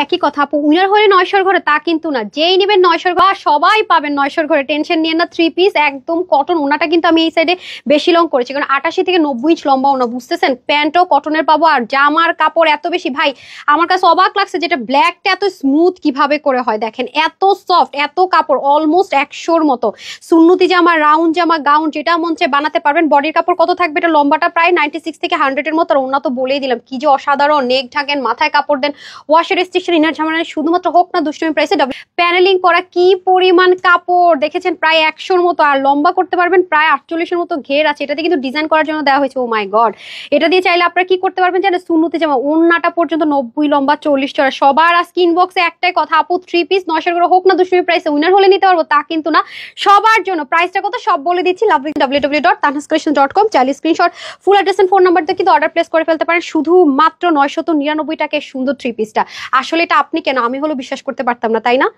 একই কথা আপু, উইনার হলে 900 ঘরে তা কিন্তু না, যেই নেবেন 900 ঘর সবাই পাবেন 900 ঘরে, টেনশন নিয়ে না। 3 পিস একদম কটন, ওনাটা কিন্তু আমি এই সাইডে বেশি লং করেছি কারণ 88 থেকে 90 ইঞ্চ লম্বা ওনা, বুঝতেছেন? প্যান্টও কটনের পাবো আর জামার কাপড় এত বেশি ভাই, আমার কাছে অবাক লাগছে যেটা ব্ল্যাকটা এত স্মুথ কিভাবে করে হয়, দেখেন এত সফট, এত কাপড় অলমোস্ট 100-র মতো। সুন্নতি জামা, রাউন্ড জামা, গাউন যেটা মন চায় বানাতে পারবেন। বডির কাপড় কত থাকবে, এটা লম্বাটা প্রায় 96 থেকে 100-এর মতো, আর ওনা তো বলেই দিলাম কি যে অসাধারণ। নেক ঢাকেন, মাথায় কাপড় দেন, ওয়াশের রেস্ট্রিকশন ইনার ঝামেলা শুধুমাত্র হোক না দুষ্টুমি প্রাইসে। প্যানেলিং করা কি পরিমাণ কাপড় দেখেছেন, প্রায় 100-র মতো, আর লম্বা করতে পারবেন প্রায় 48-এর মতো ঘের আছে। এটাতে কিন্তু ডিজাইন করার জন্য দেওয়া হয়েছে। ও মাই গড, এটা দিয়ে চাইলে আপনারা কি করতে পারবেন জানেন, সুন্নতি জামা ওন্নাটা পর্যন্ত 90 লম্বা 40 চড়া। সবার আজকে ইনবক্সে একটাই কথা, আপু 3 পিস 900 করে হোক না দুষ্টুমি প্রাইসে, উইনার হলে নিতে পারবো তা কিন্তু না, সবার জন্য। প্রাইসটা কত সব বলে দিচ্ছি, www.tanhascollection.com। চাইলে screenshot, full address and phone number দিয়ে কিন্তু অর্ডার প্লেস করে ফেলতে পারেন। শুধুমাত্র 999 টাকায় সুন্দর 3 পিসটা। আসলে এটা আপনি কেন, আমি হলো বিশ্বাস করতে পারতাম না, তাই না?